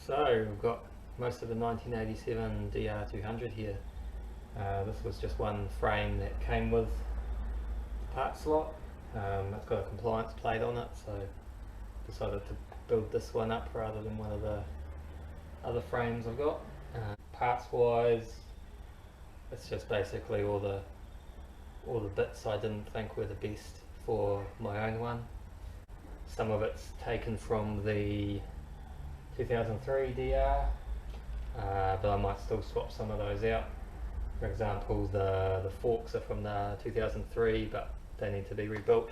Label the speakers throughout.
Speaker 1: So we've got most of the 1987 DR200 here. This was just one frame that came with the part slot. It's got a compliance plate on it, so decided to build this one up rather than one of the other frames I've got. Parts wise, it's just basically all the bits I didn't think were the best for my own one. Some of it's taken from the 2003 DR, but I might still swap some of those out. For example, the forks are from the 2003, but they need to be rebuilt,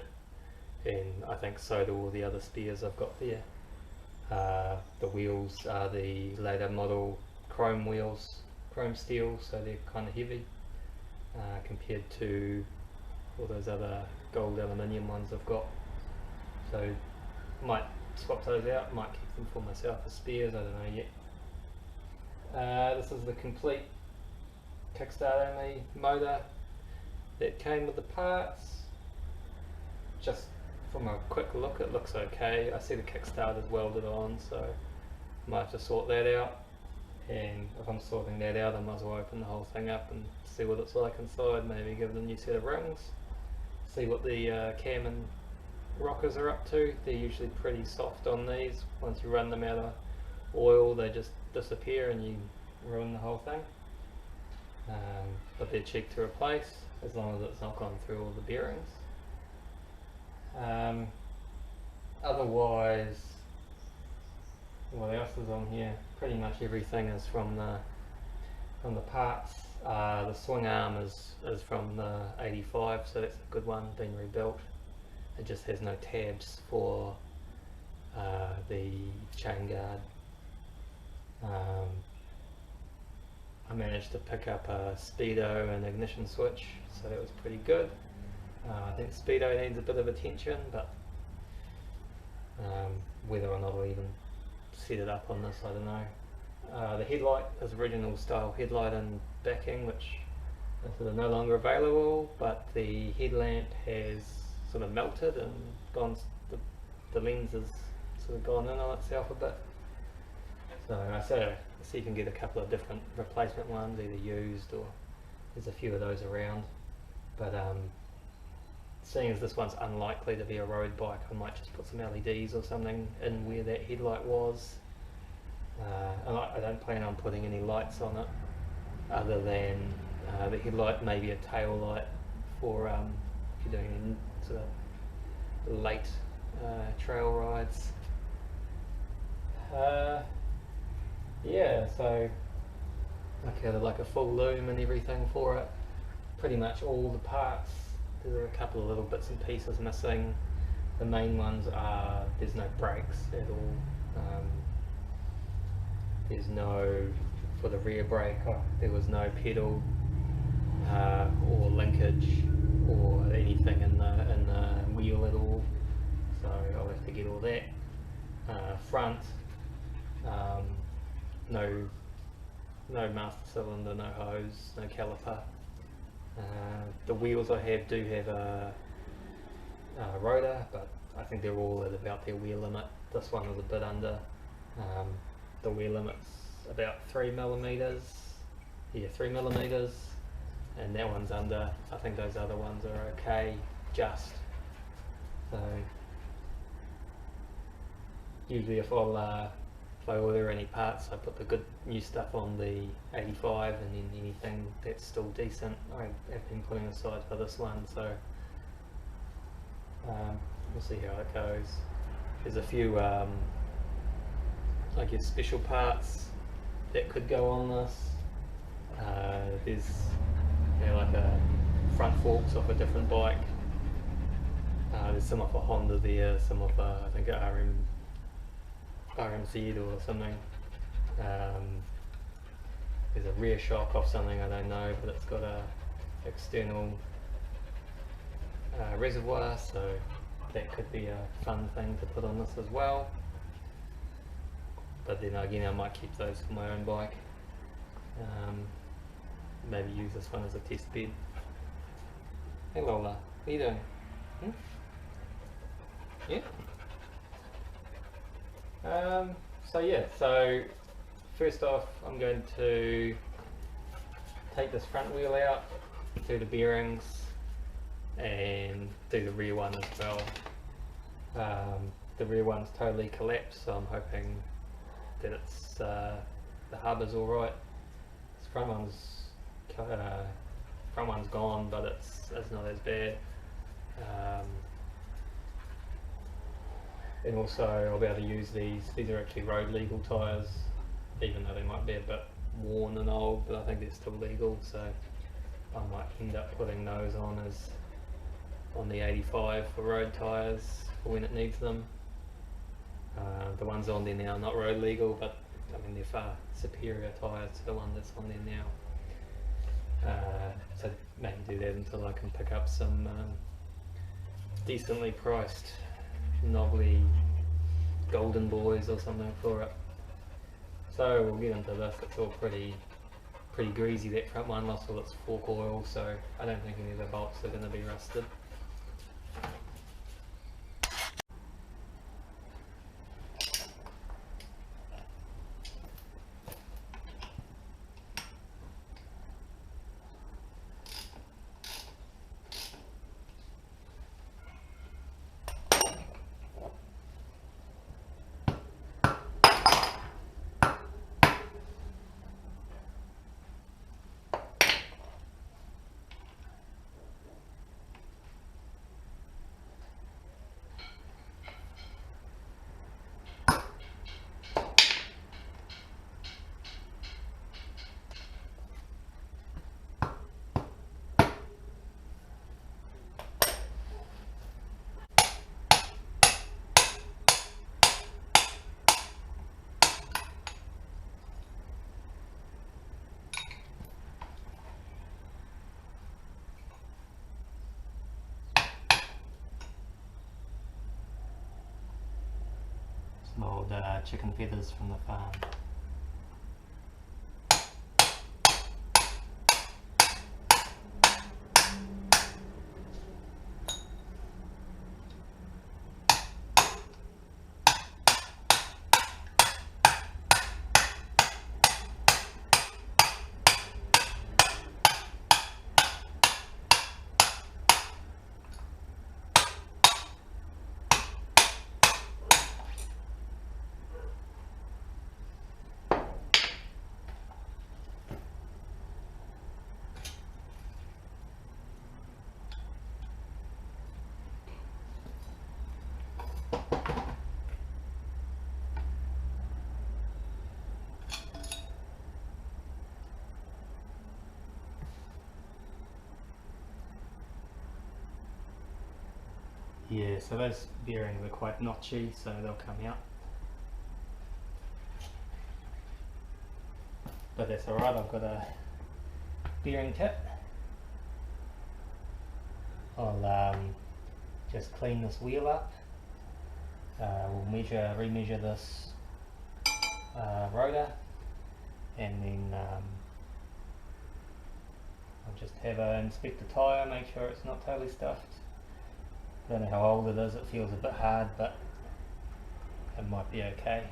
Speaker 1: and I think so do all the other spears I've got there. The wheels are the later model chrome wheels, chrome steel, so they're kind of heavy compared to all those other gold aluminium ones I've got. So might swap those out, might keep them for myself as spares, I don't know yet. This is the complete kickstart only motor that came with the parts. Just from a quick look it looks okay. I see the kickstart is welded on, so I might have to sort that out, and if I'm sorting that out I might as well open the whole thing up and see what it's like inside, maybe give it a new set of rings, see what the cam and rockers are up to. They're usually pretty soft on these. Once you run them out of oil they just disappear and you ruin the whole thing, but they're cheap to replace as long as it's not gone through all the bearings. Otherwise, what else is on here? Pretty much everything is from the parts. The swing arm is from the 85, so that's a good one, been rebuilt. It just has no tabs for the chain guard. I managed to pick up a speedo and ignition switch, so that was pretty good. I think speedo needs a bit of attention, but whether or not I'll even set it up on this, I don't know. The headlight is original style headlight and backing, which is sort of no longer available, but the headlamp has sort of melted and gone, the lens has sort of gone in on itself a bit. So you can get a couple of different replacement ones, either used or there's a few of those around. But seeing as this one's unlikely to be a road bike, I might just put some LEDs or something in where that headlight was. And I don't plan on putting any lights on it other than the headlight, maybe a tail light for if you're doing sort of late trail rides. Yeah, so I added like a full loom and everything for it. Pretty much all the parts. There are a couple of little bits and pieces missing. The main ones are there's no brakes at all. There's no, for the rear brake, there was no pedal or linkage or anything in the wheel at all. So I'll have to get all that. Front, no master cylinder, no hose, no caliper. The wheels I have do have a rotor, but I think they're all at about their wear limit. This one is a bit under. The wear limit's about 3mm. Yeah, 3mm, and that one's under. I think those other ones are okay, just. So usually if I order any parts, I put the good new stuff on the 85, and then anything that's still decent I have been putting aside for this one. So we'll see how it goes. There's a few I guess special parts that could go on this. There's like a front forks off a different bike. There's some off a Honda there, some off a, I think a RMZ or something. There's a rear shock off something, I don't know, but it's got a external reservoir, so that could be a fun thing to put on this as well. But then again, I might keep those for my own bike. Maybe use this one as a test bed. Hey Lola, what are you doing? Yeah? So yeah, so first off I'm going to take this front wheel out, do the bearings and do the rear one as well. The rear one's totally collapsed, so I'm hoping that it's the hub is alright. This front one's gone, but it's not as bad. And also I'll be able to use these are actually road legal tyres, even though they might be a bit worn and old, but I think they're still legal, so I might end up putting those on the 85 for road tyres for when it needs them. The ones on there now are not road legal, but I mean they're far superior tyres to the one that's on there now. So maybe do that until I can pick up some decently priced knobbly golden boys or something for it. So we'll get into this. It's all pretty greasy, that front one, lost all its fork oil, so I don't think any of the bolts are going to be rusted. Some old chicken feathers from the farm. Yeah, so those bearings are quite notchy, so they'll come out. But that's alright, I've got a bearing kit. I'll just clean this wheel up. We'll remeasure this rotor, and then I'll just have a inspect the tyre, make sure it's not totally stuffed. I don't know how old it is, it feels a bit hard, but it might be okay.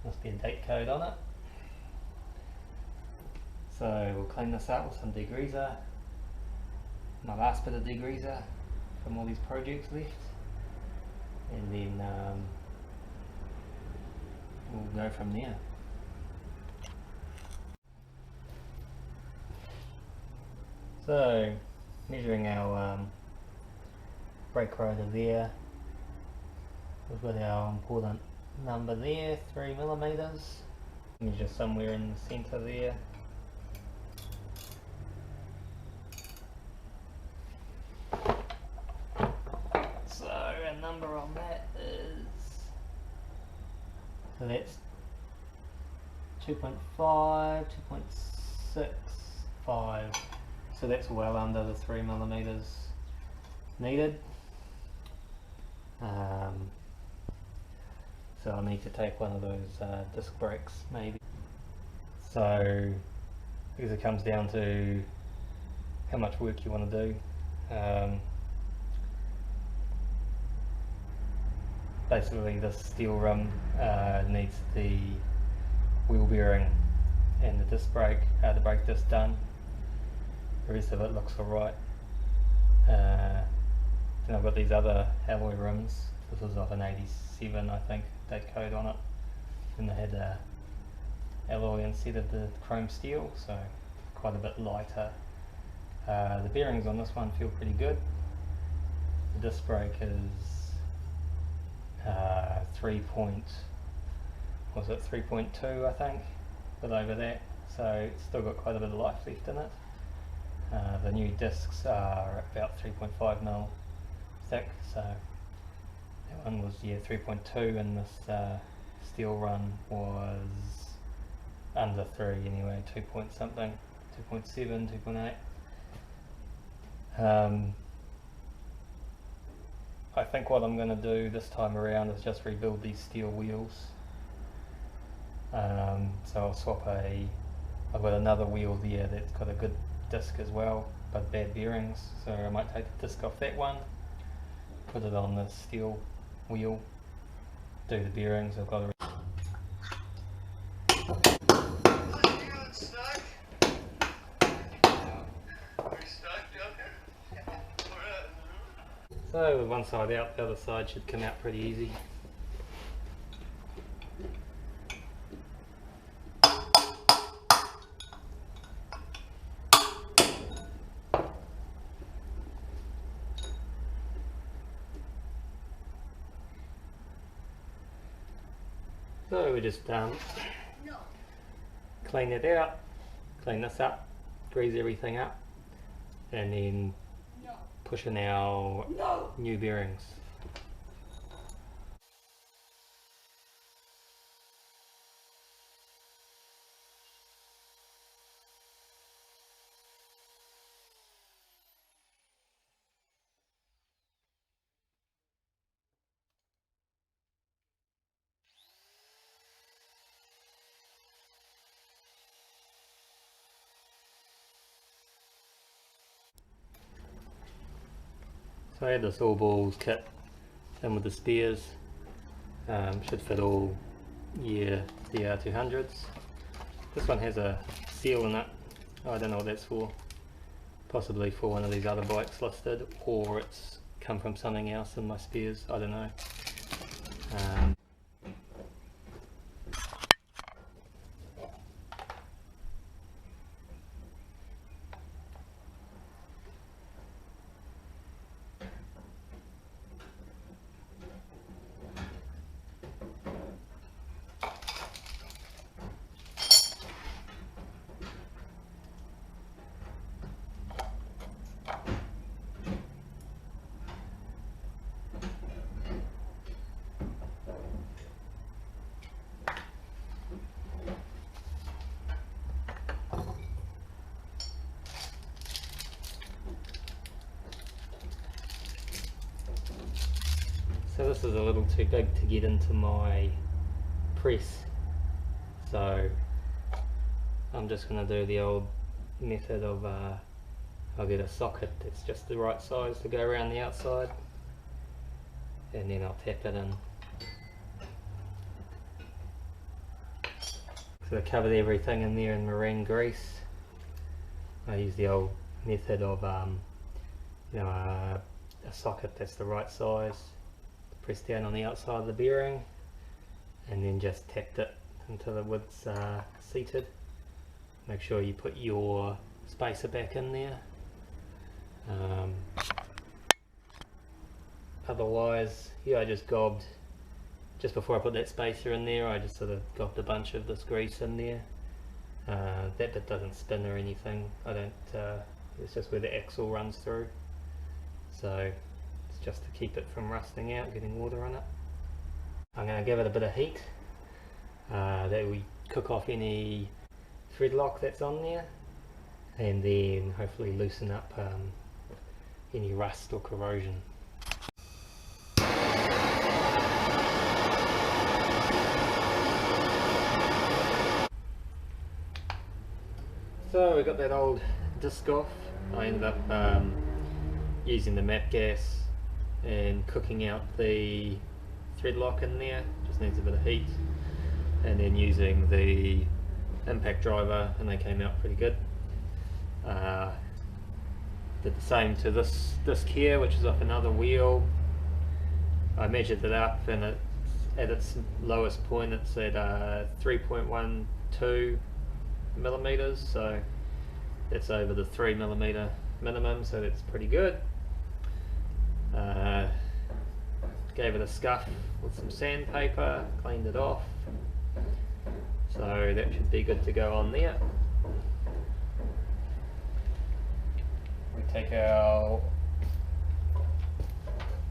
Speaker 1: Must be a date code on it. So we'll clean this up with some degreaser. My last bit of degreaser from all these projects left. And then we'll go from there. So, measuring our brake rotor there, we've got our important number there, 3mm. Measure somewhere in the centre there. So our number on that is, so that's 2.5, 2.65. So that's well under the 3mm needed. So I'll need to take one of those disc brakes maybe. So because it comes down to how much work you want to do. basically this steel rim needs the wheel bearing and the disc brake, the brake disc done. The rest of it looks alright. Then I've got these other alloy rims. This was off an 87, I think, date code on it, and they had alloy instead of the chrome steel, so quite a bit lighter. The bearings on this one feel pretty good. The disc brake is 3.2 I think, a bit over that, so it's still got quite a bit of life left in it. The new discs are about 3.5mm thick, so that one was 3.2, and this steel run was under 3 anyway, 2 point something, 2.7, 2.8. I think what I'm going to do this time around is just rebuild these steel wheels. So I'll swap I've got another wheel there that's got a good disc as well, but bad bearings, so I might take the disc off that one, put it on the steel wheel, do the bearings. I've got a So with one side out, the other side should come out pretty easy. So we just clean it out, clean this up, grease everything up, and then push in our new bearings. So I had this all balls kit in with the spares, should fit all DR200s. This one has a seal in it, I don't know what that's for, possibly for one of these other bikes listed, or it's come from something else in my spares, I don't know. So this is a little too big to get into my press, so I'm just going to do the old method of I'll get a socket that's just the right size to go around the outside, and then I'll tap it in. So I covered everything in there in marine grease. I use the old method of a socket that's the right size, press down on the outside of the bearing, and then just tapped it until the width's seated. Make sure you put your spacer back in there. Otherwise, yeah, I just gobbed, just before I put that spacer in there, I just sort of gobbed a bunch of this grease in there. That bit doesn't spin or anything, I don't, it's just where the axle runs through. So it's just to keep it from rusting out, getting water on it. I'm going to give it a bit of heat, that we cook off any thread lock that's on there, and then hopefully loosen up any rust or corrosion. So we got that old disc off. I ended up using the map gas and cooking out the thread lock in there, just needs a bit of heat, and then using the impact driver, and they came out pretty good. Did the same to this disc here, which is off another wheel. I measured it up, and it's at its lowest point it's at 3.12 millimeters, so it's over the 3 millimeter minimum, so that's pretty good. Gave it a scuff with some sandpaper, cleaned it off, so that should be good to go on there. We take our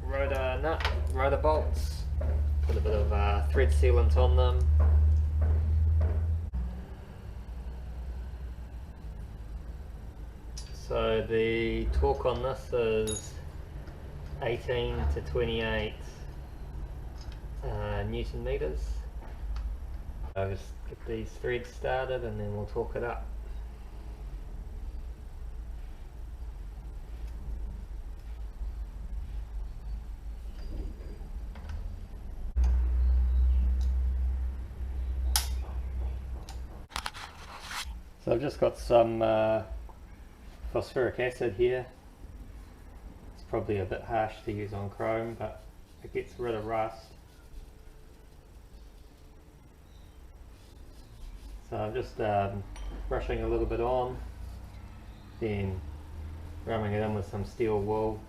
Speaker 1: rotor bolts, put a bit of thread sealant on them. So the torque on this is 18 to 28 Newton meters. I'll just get these threads started and then we'll torque it up. So I've just got some phosphoric acid here. It's probably a bit harsh to use on chrome, but it gets rid of rust. So I'm just brushing a little bit on, then rubbing it in with some steel wool.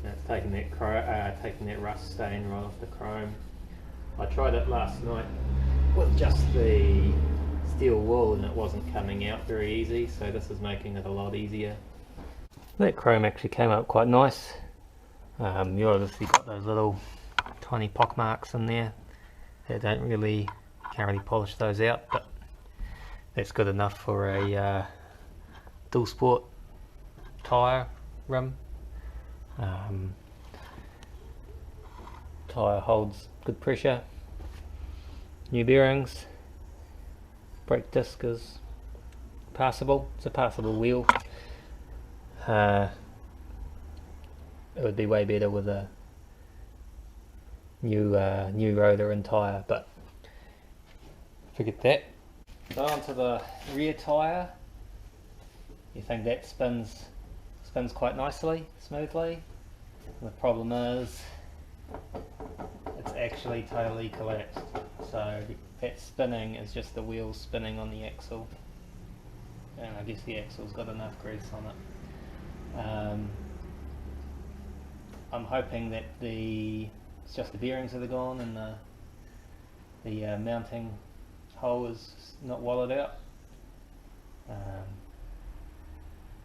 Speaker 1: And it's taking that rust stain right off the chrome. I tried it last night with just the steel wool and it wasn't coming out very easy, so this is making it a lot easier. That chrome actually came up quite nice. You obviously got those little tiny pock marks in there that can't really polish those out, but that's good enough for a dual sport tyre rim. Tyre holds good pressure, new bearings, brake disc is passable, it's a passable wheel. It would be way better with a new rotor and tyre, but forget that. So onto the rear tyre. You think that spins quite nicely, smoothly. And the problem is it's actually totally collapsed. So that spinning is just the wheels spinning on the axle, and I guess the axle's got enough grease on it. I'm hoping that it's just the bearings that are gone and the mounting hole is not wallowed out.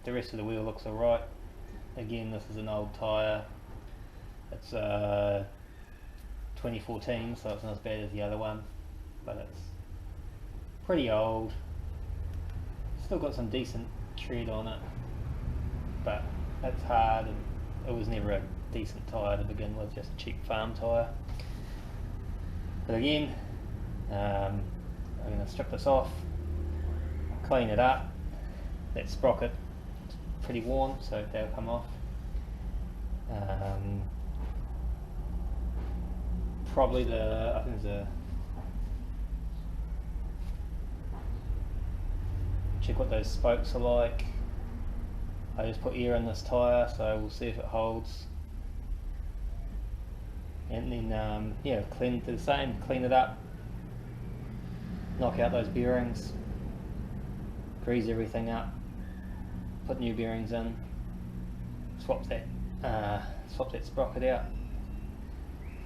Speaker 1: The rest of the wheel looks alright. Again, this is an old tyre. It's 2014, so it's not as bad as the other one, but it's pretty old. Still got some decent tread on it, but it's hard and it was never a decent tyre to begin with, just a cheap farm tyre. But again, I'm going to strip this off, clean it up. That sprocket is pretty worn, so that'll come off. Probably I think there's check what those spokes are like. I just put air in this tyre, so we'll see if it holds. And then yeah, do the same, clean it up, knock out those bearings, grease everything up, put new bearings in, swap that sprocket out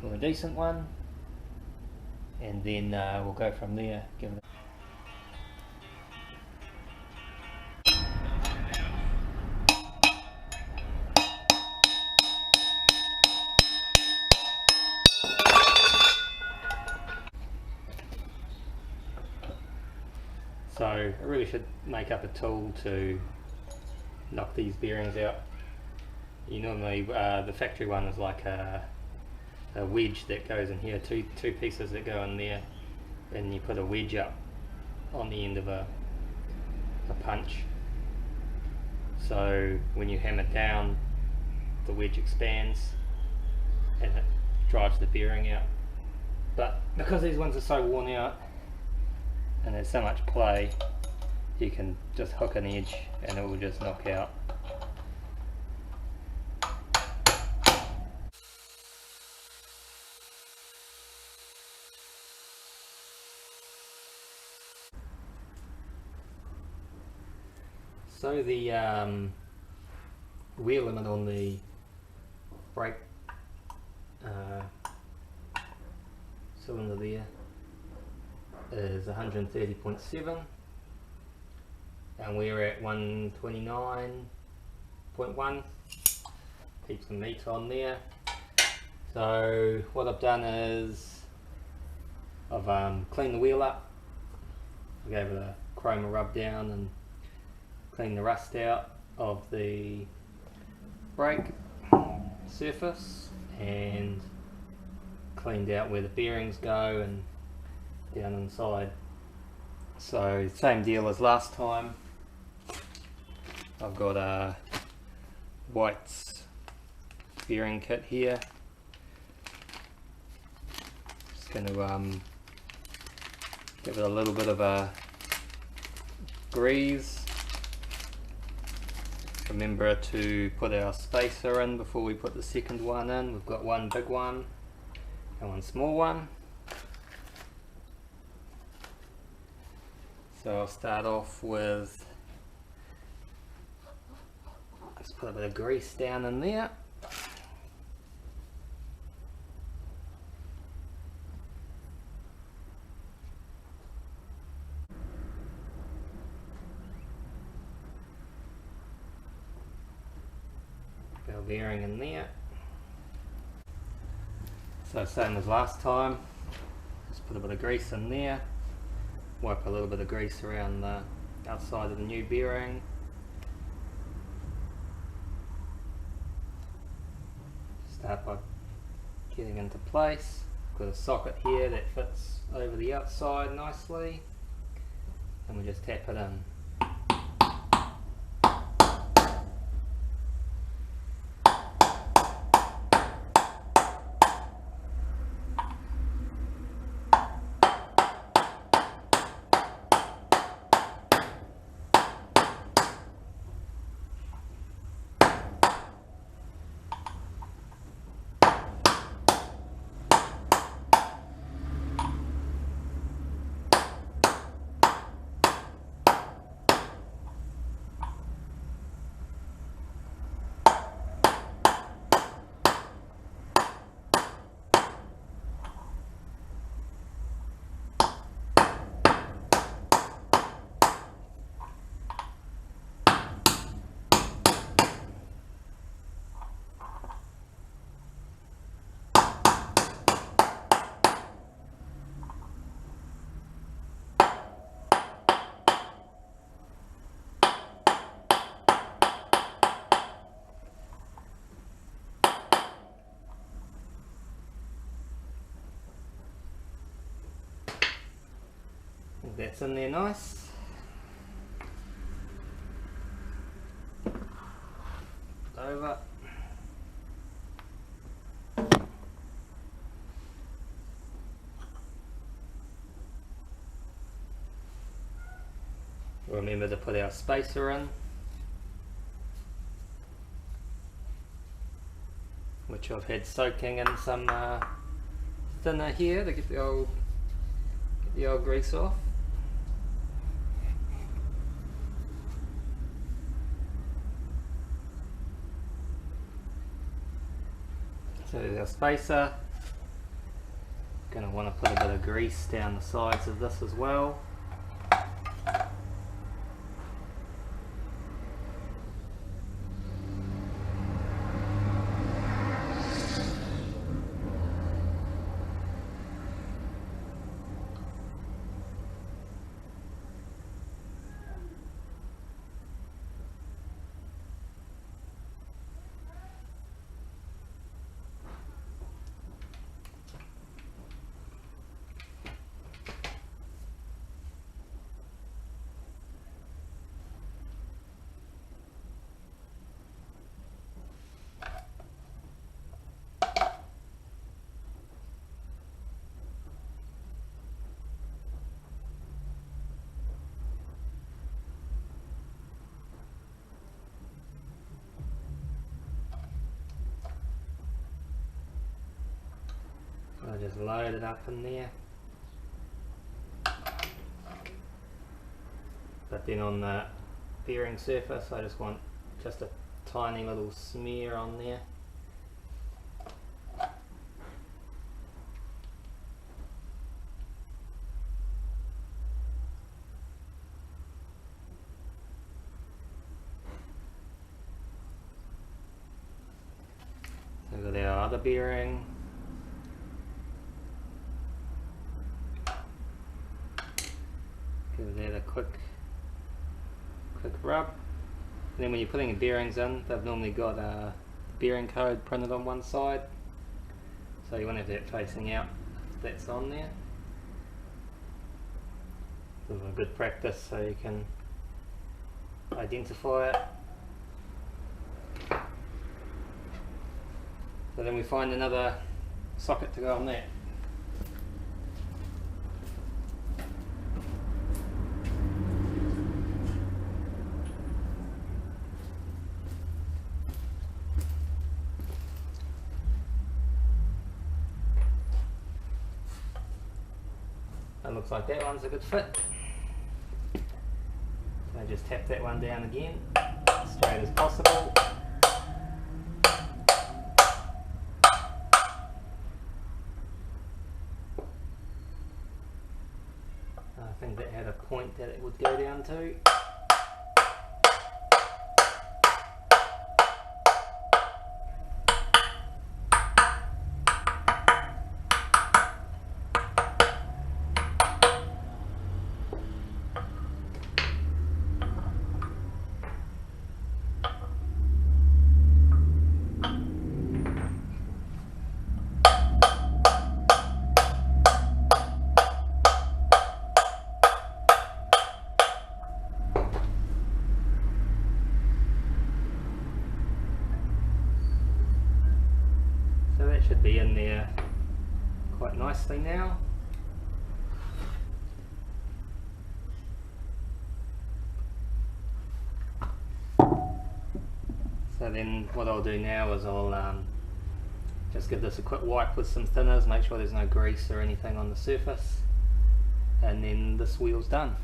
Speaker 1: for a decent one, and then we'll go from there. Give it So I really should make up a tool to knock these bearings out. You normally, the factory one is like a wedge that goes in here, two pieces that go in there, and you put a wedge up on the end of a punch. So when you hammer down, the wedge expands and it drives the bearing out. But because these ones are so worn out and there's so much play, you can just hook an edge and it will just knock out. So the wheel limit on the brake cylinder there is 130.7 and we're at 129.1. Keep some meat on there. So what I've done is I've cleaned the wheel up. I gave it a chroma rub down and cleaned the rust out of the brake surface and cleaned out where the bearings go and down inside. So same deal as last time. I've got a White's bearing kit here. Just going to give it a little bit of a grease. Remember to put our spacer in before we put the second one in. We've got one big one and one small one. So I'll start off with, let's put a bit of grease down in there. Our bearing in there. So same as last time, just put a bit of grease in there, wipe a little bit of grease around the outside of the new bearing. Start by getting into place. Got a socket here that fits over the outside nicely and we just tap it in. That's in there nice. Over. Remember to put our spacer in, which I've had soaking in some thinner here to get the old grease off. So there's our spacer. Going to want to put a bit of grease down the sides of this as well. I just load it up in there. But then on the bearing surface I just want just a tiny little smear on there. So we've got our other bearing. Give that a quick rub. And then when you're putting your bearings in, they've normally got a bearing code printed on one side, so you won't have that facing out if that's on there. This is a good practice so you can identify it. So then we find another socket to go on that. It looks like that one's a good fit. So I just tap that one down again, straight as possible. I think that had a point that it would go down to. So that should be in there quite nicely now. So then what I'll do now is I'll just give this a quick wipe with some thinners, make sure there's no grease or anything on the surface, and then this wheel's done.